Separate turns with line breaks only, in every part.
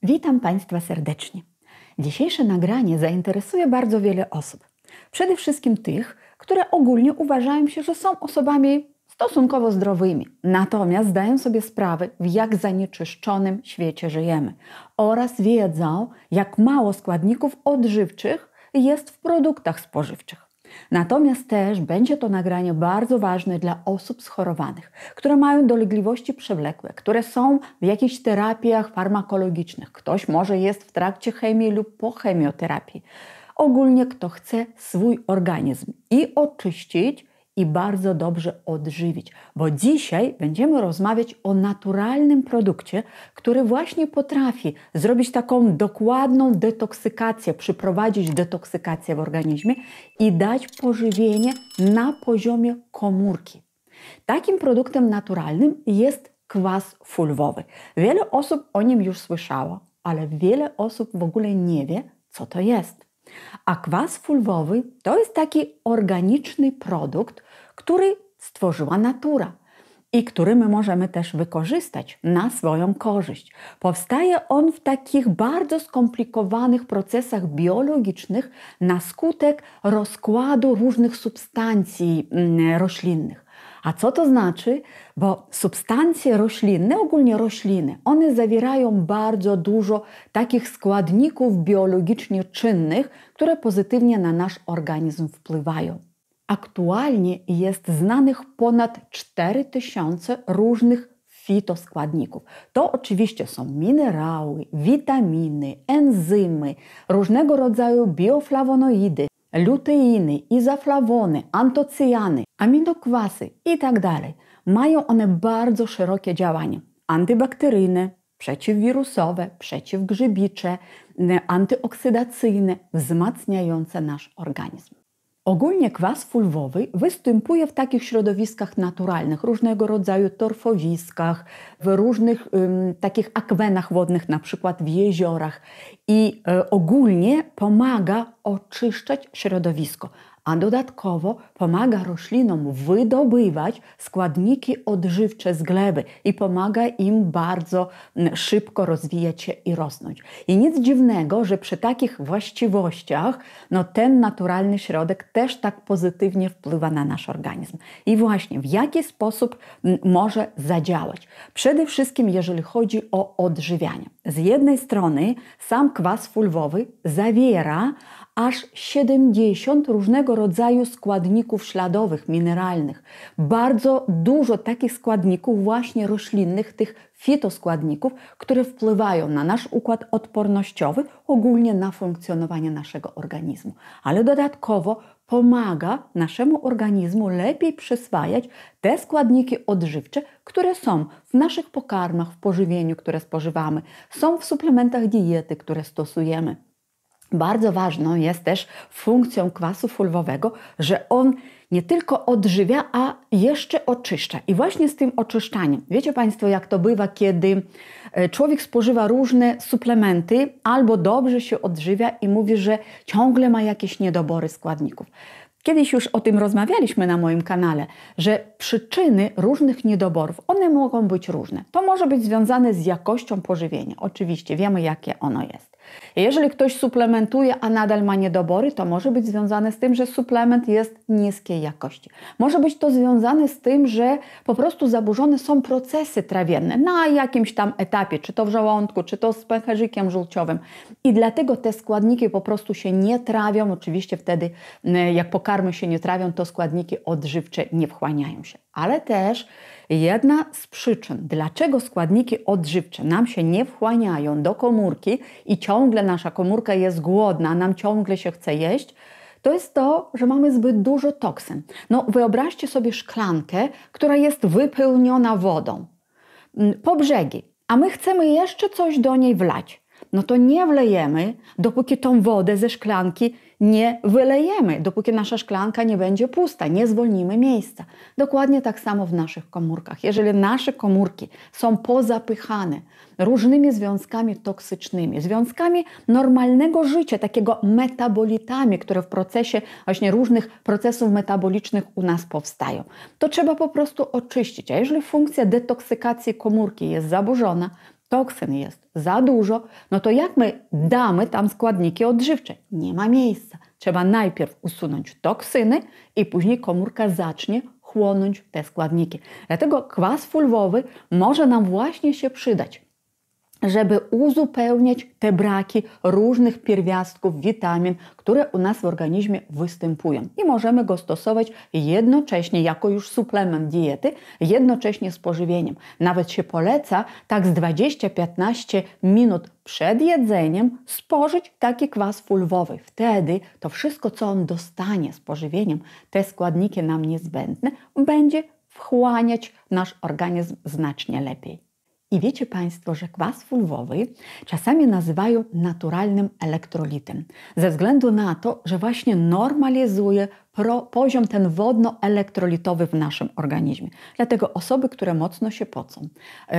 Witam Państwa serdecznie. Dzisiejsze nagranie zainteresuje bardzo wiele osób. Przede wszystkim tych, które ogólnie uważają się, że są osobami stosunkowo zdrowymi, natomiast zdają sobie sprawę, w jak zanieczyszczonym świecie żyjemy oraz wiedzą, jak mało składników odżywczych jest w produktach spożywczych. Natomiast też będzie to nagranie bardzo ważne dla osób schorowanych, które mają dolegliwości przewlekłe, które są w jakichś terapiach farmakologicznych. Ktoś może jest w trakcie chemii lub po chemioterapii. Ogólnie kto chce swój organizm i oczyścić, i bardzo dobrze odżywić, bo dzisiaj będziemy rozmawiać o naturalnym produkcie, który właśnie potrafi zrobić taką dokładną detoksykację, przyprowadzić detoksykację w organizmie i dać pożywienie na poziomie komórki. Takim produktem naturalnym jest kwas fulwowy. Wiele osób o nim już słyszało, ale wiele osób w ogóle nie wie, co to jest. A kwas fulwowy to jest taki organiczny produkt, który stworzyła natura i który my możemy też wykorzystać na swoją korzyść. Powstaje on w takich bardzo skomplikowanych procesach biologicznych na skutek rozkładu różnych substancji roślinnych. A co to znaczy? Bo substancje roślinne, ogólnie rośliny, one zawierają bardzo dużo takich składników biologicznie czynnych, które pozytywnie na nasz organizm wpływają. Aktualnie jest znanych ponad 4000 różnych fitoskładników. To oczywiście są minerały, witaminy, enzymy, różnego rodzaju bioflawonoidy, luteiny, izoflawony, antocyjany, aminokwasy itd. Mają one bardzo szerokie działanie. Antybakteryjne, przeciwwirusowe, przeciwgrzybicze, antyoksydacyjne, wzmacniające nasz organizm. Ogólnie kwas fulwowy występuje w takich środowiskach naturalnych, różnego rodzaju torfowiskach, w różnych takich akwenach wodnych, na przykład w jeziorach i ogólnie pomaga oczyszczać środowisko, a dodatkowo pomaga roślinom wydobywać składniki odżywcze z gleby i pomaga im bardzo szybko rozwijać się i rosnąć. I nic dziwnego, że przy takich właściwościach ten naturalny środek też tak pozytywnie wpływa na nasz organizm. I właśnie w jaki sposób może zadziałać? Przede wszystkim jeżeli chodzi o odżywianie. Z jednej strony sam kwas fulwowy zawiera aż 70 różnego rodzaju składników śladowych, mineralnych. Bardzo dużo takich składników właśnie roślinnych, tych fitoskładników, które wpływają na nasz układ odpornościowy, ogólnie na funkcjonowanie naszego organizmu. Ale dodatkowo pomaga naszemu organizmu lepiej przyswajać te składniki odżywcze, które są w naszych pokarmach, w pożywieniu, które spożywamy, są w suplementach diety, które stosujemy. Bardzo ważną jest też funkcją kwasu fulwowego, że on nie tylko odżywia, a jeszcze oczyszcza. I właśnie z tym oczyszczaniem. Wiecie Państwo, jak to bywa, kiedy człowiek spożywa różne suplementy albo dobrze się odżywia i mówi, że ciągle ma jakieś niedobory składników. Kiedyś już o tym rozmawialiśmy na moim kanale, że przyczyny różnych niedoborów, one mogą być różne. To może być związane z jakością pożywienia. Oczywiście wiemy, jakie ono jest. Jeżeli ktoś suplementuje, a nadal ma niedobory, to może być związane z tym, że suplement jest niskiej jakości. Może być to związane z tym, że po prostu zaburzone są procesy trawienne na jakimś tam etapie, czy to w żołądku, czy to z pęcherzykiem żółciowym. I dlatego te składniki po prostu się nie trawią. Oczywiście wtedy, jak pokarmy się nie trawią, to składniki odżywcze nie wchłaniają się. Ale też jedna z przyczyn, dlaczego składniki odżywcze nam się nie wchłaniają do komórki i ciągle nasza komórka jest głodna, nam ciągle się chce jeść, to jest to, że mamy zbyt dużo toksyn. Wyobraźcie sobie szklankę, która jest wypełniona wodą po brzegi, a my chcemy jeszcze coś do niej wlać. To nie wlejemy, dopóki tą wodę ze szklanki nie wylejemy, dopóki nasza szklanka nie będzie pusta, nie zwolnimy miejsca. Dokładnie tak samo w naszych komórkach. Jeżeli nasze komórki są pozapychane różnymi związkami toksycznymi, związkami normalnego życia, takiego metabolitami, które w procesie właśnie różnych procesów metabolicznych u nas powstają, to trzeba po prostu oczyścić. A jeżeli funkcja detoksykacji komórki jest zaburzona, toksyn jest za dużo, no to jak my damy tam składniki odżywcze? Nie ma miejsca. Trzeba najpierw usunąć toksyny i później komórka zacznie chłonąć te składniki. Dlatego kwas fulwowy może nam właśnie się przydać, żeby uzupełniać te braki różnych pierwiastków, witamin, które u nas w organizmie występują. I możemy go stosować jednocześnie jako już suplement diety, jednocześnie z pożywieniem. Nawet się poleca tak z 20-15 minut przed jedzeniem spożyć taki kwas fulwowy. Wtedy to wszystko, co on dostanie z pożywieniem, te składniki nam niezbędne, będzie wchłaniać nasz organizm znacznie lepiej. I wiecie Państwo, że kwas fulwowy czasami nazywają naturalnym elektrolitem, ze względu na to, że właśnie normalizuje poziom ten wodno-elektrolitowy w naszym organizmie. Dlatego osoby, które mocno się pocą,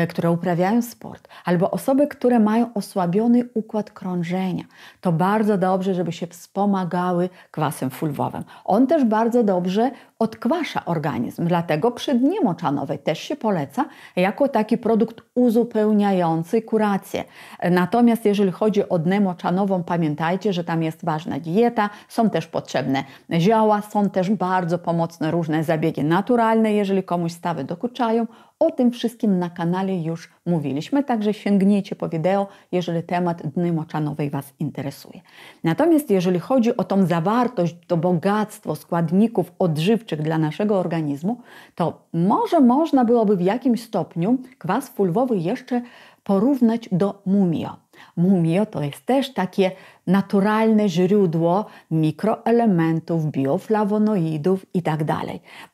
które uprawiają sport, albo osoby, które mają osłabiony układ krążenia, to bardzo dobrze, żeby się wspomagały kwasem fulwowym. On też bardzo dobrze odkwasza organizm, dlatego przy dnie moczanowej też się poleca jako taki produkt uzupełniający kurację. Natomiast jeżeli chodzi o dnię moczanową, pamiętajcie, że tam jest ważna dieta, są też potrzebne zioła, są też bardzo pomocne różne zabiegi naturalne, jeżeli komuś stawy dokuczają. O tym wszystkim na kanale już mówiliśmy, także sięgnijcie po wideo, jeżeli temat dni moczanowej Was interesuje. Natomiast jeżeli chodzi o tą zawartość, to bogactwo składników odżywczych dla naszego organizmu, to może można byłoby w jakimś stopniu kwas fulwowy jeszcze porównać do mumio. Mumio to jest też takie naturalne źródło mikroelementów, bioflawonoidów itd.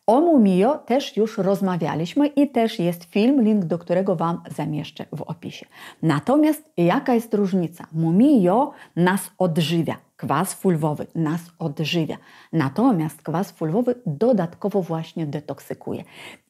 O mumio też już rozmawialiśmy i też jest film, link do którego Wam zamieszczę w opisie. Natomiast jaka jest różnica? Mumio nas odżywia. Kwas fulwowy nas odżywia. Natomiast kwas fulwowy dodatkowo właśnie detoksykuje.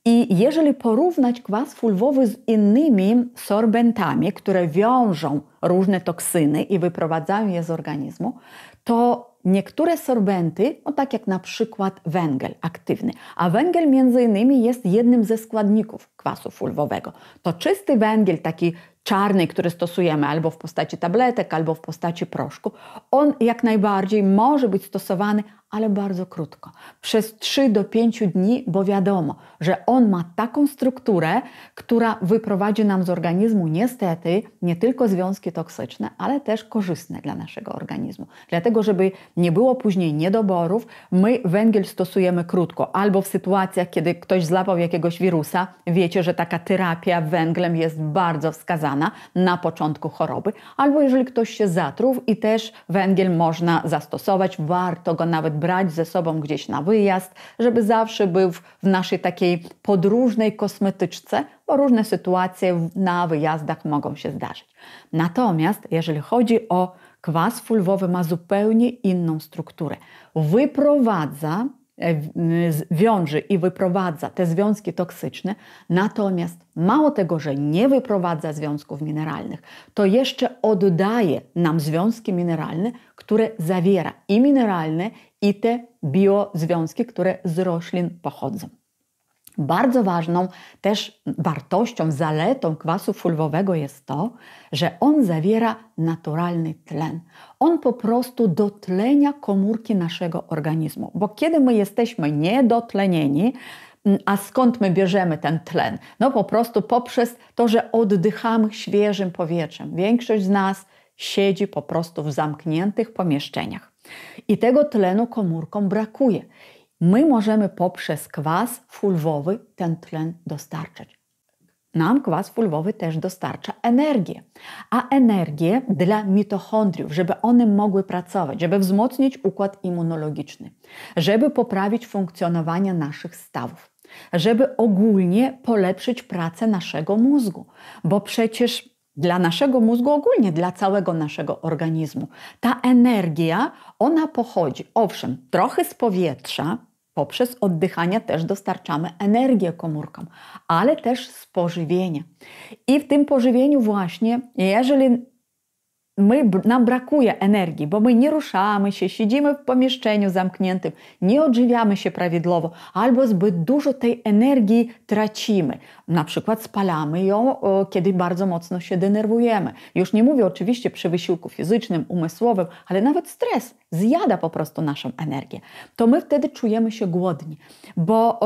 I jeżeli porównać kwas fulwowy z innymi sorbentami, które wiążą różne toksyny i wyprowadzają je z organizmu, to niektóre sorbenty, no tak jak na przykład węgiel aktywny, a węgiel między innymi jest jednym ze składników kwasu fulwowego. To czysty węgiel, taki czarny, który stosujemy albo w postaci tabletek, albo w postaci proszku, on jak najbardziej może być stosowany, ale bardzo krótko. Przez 3 do 5 dni, bo wiadomo, że on ma taką strukturę, która wyprowadzi nam z organizmu niestety nie tylko związki toksyczne, ale też korzystne dla naszego organizmu. Dlatego, żeby nie było później niedoborów, my węgiel stosujemy krótko. Albo w sytuacjach, kiedy ktoś złapał jakiegoś wirusa, wiecie, że taka terapia węglem jest bardzo wskazana na początku choroby. Albo jeżeli ktoś się zatruł i też węgiel można zastosować, warto go nawet brać ze sobą gdzieś na wyjazd, żeby zawsze był w naszej takiej podróżnej kosmetyczce, bo różne sytuacje na wyjazdach mogą się zdarzyć. Natomiast jeżeli chodzi o kwas fulwowy, ma zupełnie inną strukturę. Wiąże i wyprowadza te związki toksyczne, natomiast mało tego, że nie wyprowadza związków mineralnych, to jeszcze oddaje nam związki mineralne, które zawiera i mineralne, i te biozwiązki, które z roślin pochodzą. Bardzo ważną też wartością, zaletą kwasu fulwowego jest to, że on zawiera naturalny tlen. On po prostu dotlenia komórki naszego organizmu, bo kiedy my jesteśmy niedotlenieni, a skąd my bierzemy ten tlen? No po prostu poprzez to, że oddychamy świeżym powietrzem. Większość z nas siedzi po prostu w zamkniętych pomieszczeniach i tego tlenu komórkom brakuje. My możemy poprzez kwas fulwowy ten tlen dostarczać. Nam kwas fulwowy też dostarcza energię, a energię dla mitochondriów, żeby one mogły pracować, żeby wzmocnić układ immunologiczny, żeby poprawić funkcjonowanie naszych stawów, żeby ogólnie polepszyć pracę naszego mózgu, bo przecież dla naszego mózgu ogólnie, dla całego naszego organizmu ta energia, ona pochodzi, owszem, trochę z powietrza, poprzez oddychanie też dostarczamy energię komórkom, ale też z pożywienia. I w tym pożywieniu właśnie, jeżeli nam brakuje energii, bo my nie ruszamy się, siedzimy w pomieszczeniu zamkniętym, nie odżywiamy się prawidłowo, albo zbyt dużo tej energii tracimy. Na przykład spalamy ją, kiedy bardzo mocno się denerwujemy. Już nie mówię oczywiście przy wysiłku fizycznym, umysłowym, ale nawet stres zjada po prostu naszą energię. To my wtedy czujemy się głodni, bo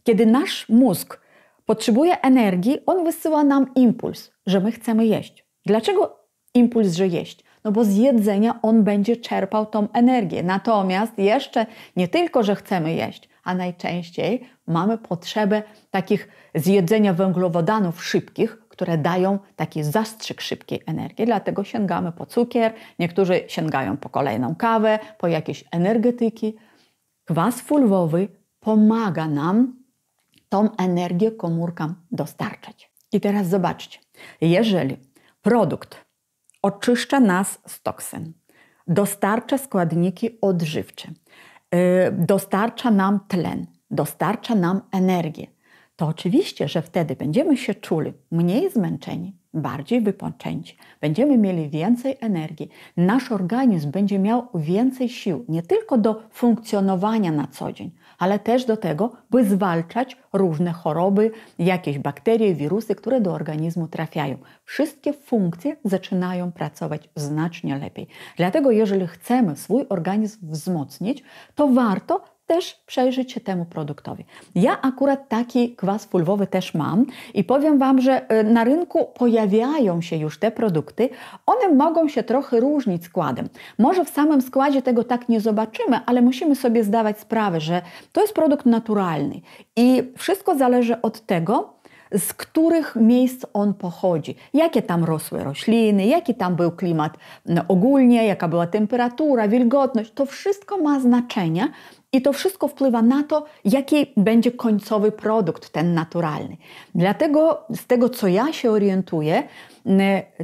kiedy nasz mózg potrzebuje energii, on wysyła nam impuls, że my chcemy jeść. Dlaczego impuls, że jeść? No bo z jedzenia on będzie czerpał tą energię. Natomiast jeszcze nie tylko, że chcemy jeść, a najczęściej mamy potrzebę takich zjedzenia węglowodanów szybkich, które dają taki zastrzyk szybkiej energii. Dlatego sięgamy po cukier, niektórzy sięgają po kolejną kawę, po jakieś energetyki. Kwas fulwowy pomaga nam tą energię komórkom dostarczać. I teraz zobaczcie, jeżeli produkt oczyszcza nas z toksyn, dostarcza składniki odżywcze, dostarcza nam tlen, dostarcza nam energię, to oczywiście, że wtedy będziemy się czuli mniej zmęczeni, bardziej wypoczęci, będziemy mieli więcej energii, nasz organizm będzie miał więcej sił, nie tylko do funkcjonowania na co dzień, ale też do tego, by zwalczać różne choroby, jakieś bakterie, wirusy, które do organizmu trafiają. Wszystkie funkcje zaczynają pracować znacznie lepiej. Dlatego jeżeli chcemy swój organizm wzmocnić, to warto też przejrzeć się temu produktowi. Ja akurat taki kwas fulwowy też mam i powiem Wam, że na rynku pojawiają się już te produkty. One mogą się trochę różnić składem. Może w samym składzie tego tak nie zobaczymy, ale musimy sobie zdawać sprawę, że to jest produkt naturalny i wszystko zależy od tego, z których miejsc on pochodzi, jakie tam rosły rośliny, jaki tam był klimat ogólnie, jaka była temperatura, wilgotność. To wszystko ma znaczenie i to wszystko wpływa na to, jaki będzie końcowy produkt, ten naturalny. Dlatego z tego, co ja się orientuję,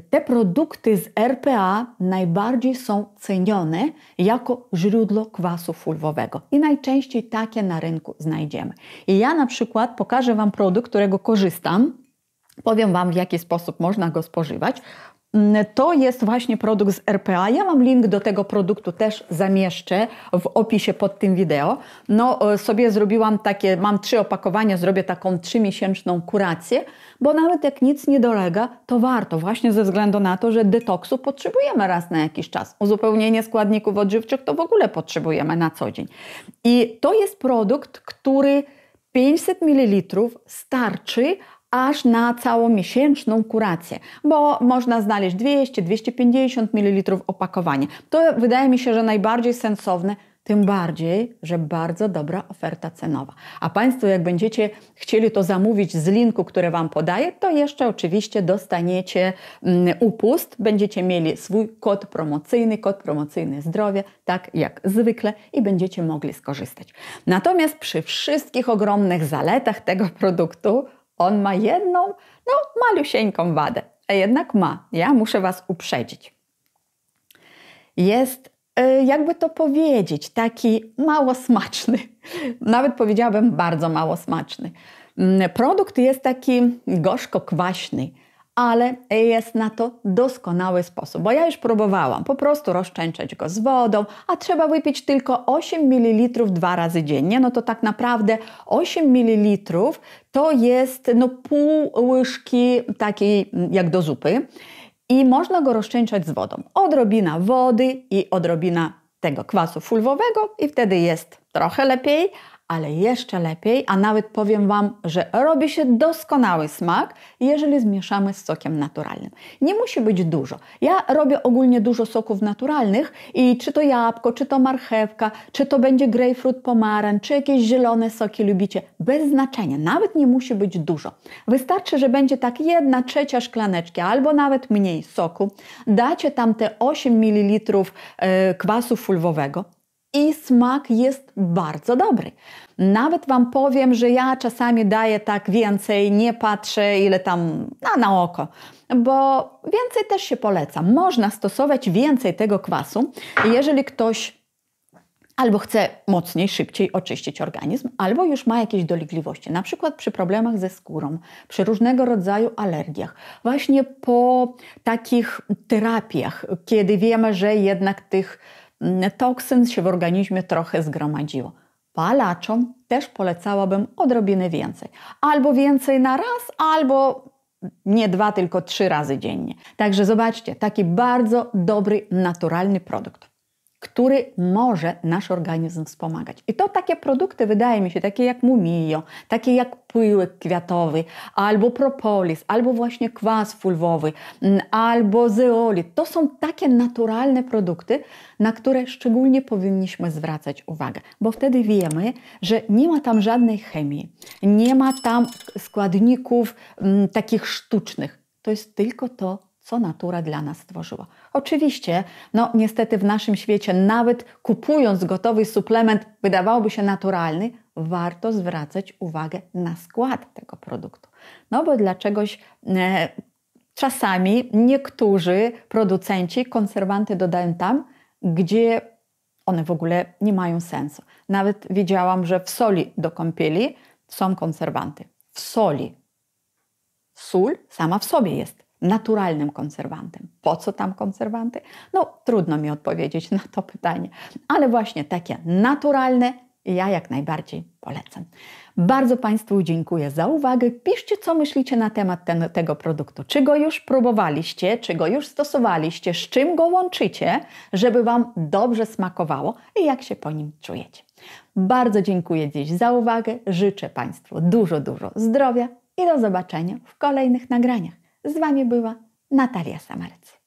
te produkty z RPA najbardziej są cenione jako źródło kwasu fulwowego. I najczęściej takie na rynku znajdziemy. I ja na przykład pokażę Wam produkt, którego korzystam. Powiem Wam, w jaki sposób można go spożywać. To jest właśnie produkt z RPA. Ja mam link do tego produktu, też zamieszczę w opisie pod tym wideo. No sobie zrobiłam takie, mam 3 opakowania, zrobię taką 3-miesięczną kurację, bo nawet jak nic nie dolega, to warto, właśnie ze względu na to, że detoksu potrzebujemy raz na jakiś czas. Uzupełnienie składników odżywczych to w ogóle potrzebujemy na co dzień. I to jest produkt, który 500 ml starczy aż na całomiesięczną kurację, bo można znaleźć 200-250 ml opakowanie. To wydaje mi się, że najbardziej sensowne, tym bardziej, że bardzo dobra oferta cenowa. A Państwo, jak będziecie chcieli to zamówić z linku, który Wam podaję, to jeszcze oczywiście dostaniecie upust. Będziecie mieli swój kod promocyjny zdrowie, tak jak zwykle i będziecie mogli skorzystać. Natomiast przy wszystkich ogromnych zaletach tego produktu, on ma jedną, malusieńką wadę, a jednak ma. Ja muszę Was uprzedzić. Jest, jakby to powiedzieć, taki mało smaczny. Nawet powiedziałabym bardzo mało smaczny. Produkt jest taki gorzko-kwaśny, ale jest na to doskonały sposób, bo ja już próbowałam po prostu rozczeńczać go z wodą, a trzeba wypić tylko 8 ml 2 razy dziennie, no to tak naprawdę 8 ml to jest pół łyżki takiej jak do zupy i można go rozczeńczać z wodą. Odrobina wody i odrobina tego kwasu fulwowego i wtedy jest trochę lepiej, ale jeszcze lepiej, a nawet powiem Wam, że robi się doskonały smak, jeżeli zmieszamy z sokiem naturalnym. Nie musi być dużo. Ja robię ogólnie dużo soków naturalnych i czy to jabłko, czy to marchewka, czy to będzie grejpfrut, pomarańcz, czy jakieś zielone soki lubicie, bez znaczenia. Nawet nie musi być dużo. Wystarczy, że będzie tak 1/3 szklaneczki albo nawet mniej soku. Dacie tam te 8 ml kwasu fulwowego. I smak jest bardzo dobry. Nawet Wam powiem, że ja czasami daję tak więcej, nie patrzę ile tam na oko, bo więcej też się poleca. Można stosować więcej tego kwasu. Jeżeli ktoś albo chce mocniej, szybciej oczyścić organizm, albo już ma jakieś dolegliwości, na przykład przy problemach ze skórą, przy różnego rodzaju alergiach. Właśnie po takich terapiach, kiedy wiemy, że jednak tych toksyn się w organizmie trochę zgromadziło. Palaczom też polecałabym odrobinę więcej. Albo więcej na raz, albo nie 2, tylko 3 razy dziennie. Także zobaczcie, taki bardzo dobry, naturalny produkt, który może nasz organizm wspomagać. I to takie produkty, wydaje mi się, takie jak mumio, takie jak pyłek kwiatowy, albo propolis, albo właśnie kwas fulwowy, albo zeolit. To są takie naturalne produkty, na które szczególnie powinniśmy zwracać uwagę, bo wtedy wiemy, że nie ma tam żadnej chemii, nie ma tam składników takich sztucznych. To jest tylko to, co natura dla nas stworzyła. Oczywiście, niestety w naszym świecie, nawet kupując gotowy suplement, wydawałoby się naturalny, warto zwracać uwagę na skład tego produktu. Bo dlaczegoś czasami niektórzy producenci konserwanty dodają tam, gdzie one w ogóle nie mają sensu. Nawet widziałam, że w soli do kąpieli są konserwanty. W soli. Sól sama w sobie jest naturalnym konserwantem. Po co tam konserwanty? Trudno mi odpowiedzieć na to pytanie, ale właśnie takie naturalne ja jak najbardziej polecam. Bardzo Państwu dziękuję za uwagę. Piszcie, co myślicie na temat tego produktu. Czy go już próbowaliście, czy go już stosowaliście, z czym go łączycie, żeby Wam dobrze smakowało i jak się po nim czujecie. Bardzo dziękuję dziś za uwagę. Życzę Państwu dużo zdrowia i do zobaczenia w kolejnych nagraniach. Z Wami była Natalia Samarec.